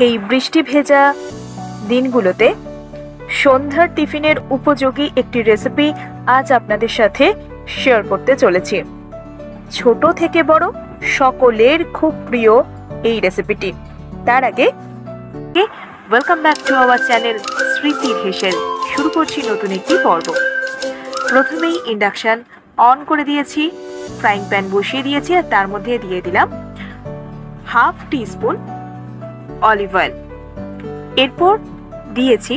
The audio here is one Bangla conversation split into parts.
এই বৃষ্টি ভেজা দিনগুলোতে সন্ধ্যার টিফিনের উপযোগী একটি রেসিপি আজ আপনাদের সাথে শেয়ার করতে চলেছি। ছোট থেকে বড় সকলের খুব প্রিয় এই রেসিপিটি। তার আগে welcome back to our channel স্মৃতির হেসেল। শুরু করছি নতুন একটি পর্ব। প্রথমেই ইন্ডাকশন অন করে দিয়েছি, ফ্রাইং প্যান বসিয়ে দিয়েছি আর তার মধ্যে দিয়ে দিলাম হাফ টিস্পুন অলিভ অয়েল। এরপর দিয়েছি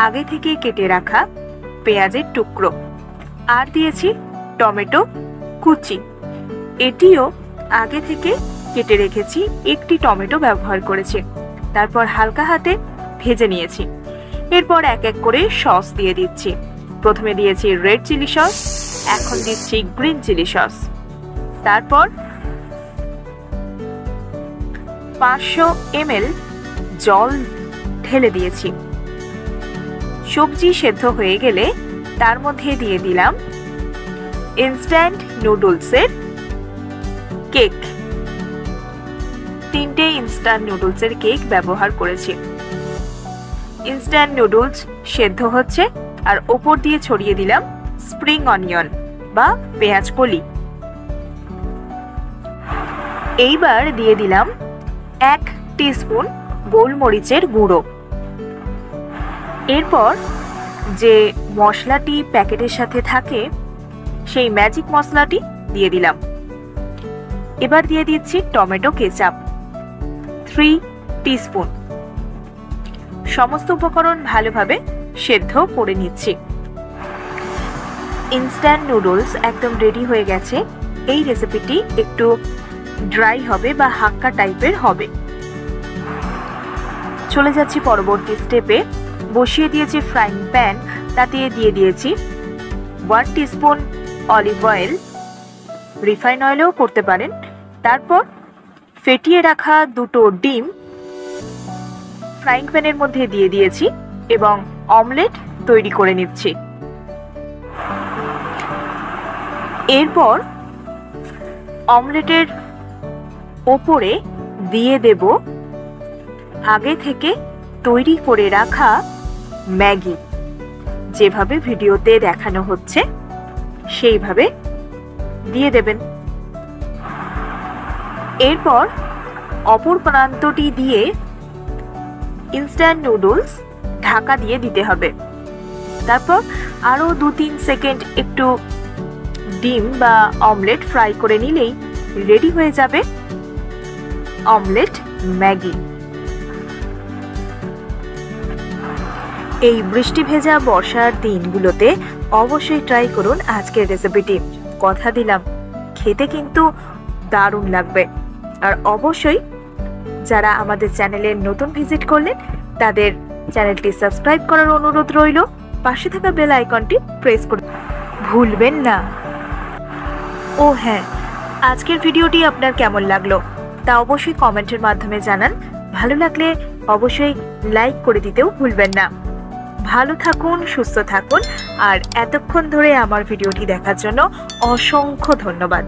আগে থেকে কেটে রাখা পেঁয়াজের টুকরো আর দিয়েছি টমেটো কুচি। এটিও আগে থেকে কেটে রেখেছি, একটি টমেটো ব্যবহার করেছি। তারপর হালকা হাতে ভেজে নিয়েছি। এরপর এক এক করে সস দিয়ে দিচ্ছি। প্রথমে দিয়েছি রেড চিলি সস, এখন দিচ্ছি গ্রিন চিলি সস। তারপর 500 ml জল ঢেলে দিয়েছি। সবজি সেদ্ধ হয়ে গেলে তার মধ্যে দিয়ে দিলাম ইনস্ট্যান্ট নুডলসের কেক। 3টে ইনস্ট্যান্ট নুডলসের কেক ব্যবহার করেছি। ইনস্ট্যান্ট নুডলস সেদ্ধ হচ্ছে আর ওপর দিয়ে ছড়িয়ে দিলাম স্প্রিং অনিয়ন বা পেঁয়াজ কলি। এইবার দিয়ে দিলাম 1 টিস্পুন গোলমরিচের গুঁড়ো। এরপর যে মশলাটি প্যাকেটের সাথে থাকে সেই ম্যাজিক মশলাটি দিয়ে দিলাম। এবার দিয়ে দিচ্ছি টমেটো কেচাপ 3 টিস্পুন। সমস্ত উপকরণ ভালোভাবে সেদ্ধ করে নিচ্ছি। ইনস্ট্যান্ট নুডলস একদম রেডি হয়ে গেছে। এই রেসিপিটি একটু ড্রাই হবে বা হাক্কা টাইপের হবে। চলে যাচ্ছি পরবর্তী স্টেপে। বসিয়ে দিয়েছি ফ্রাইং প্যান, তাতে দিয়ে দিয়েছি 1 টিস্পুন অলিভ অয়েল, রিফাইন অয়েলও করতে পারেন। তারপর ফেটিয়ে রাখা 2টো ডিম ফ্রাইং প্যানের মধ্যে দিয়ে দিয়েছি এবং অমলেট তৈরি করে নিচ্ছি। এরপর অমলেটের ওপরে দিয়ে দেব আগে থেকে তৈরি করে রাখা ম্যাগি। যেভাবে ভিডিওতে দেখানো হচ্ছে সেইভাবে দিয়ে দেবেন। এরপর অপর প্রান্তটি দিয়ে ইনস্ট্যান্ট নুডলস ঢাকা দিয়ে দিতে হবে। তারপর আরো 2-3 সেকেন্ড একটু ডিম বা অমলেট ফ্রাই করে নিলেই রেডি হয়ে যাবে অমলেট ম্যাগি। এই বৃষ্টি ভেজা বর্ষার দিনগুলোতে অবশ্যই ট্রাই করুন আজকের রেসিপিটি। কথা দিলাম খেতে কিন্তু দারুণ লাগবে। আর অবশ্যই যারা আমাদের চ্যানেলে নতুন ভিজিট করলেন তাদের চ্যানেলটি সাবস্ক্রাইব করার অনুরোধ রইল। পাশে থাকা বেল আইকনটি প্রেস করে ভুলবেন না। ও হ্যাঁ, আজকের ভিডিওটি আপনার কেমন লাগলো তা অবশ্যই কমেন্টের মাধ্যমে জানান। ভালো লাগলে অবশ্যই লাইক করে দিতেও ভুলবেন না। ভালো থাকুন, সুস্থ থাকুন আর এতক্ষণ ধরে আমার ভিডিওটি দেখার জন্য অসংখ্য ধন্যবাদ।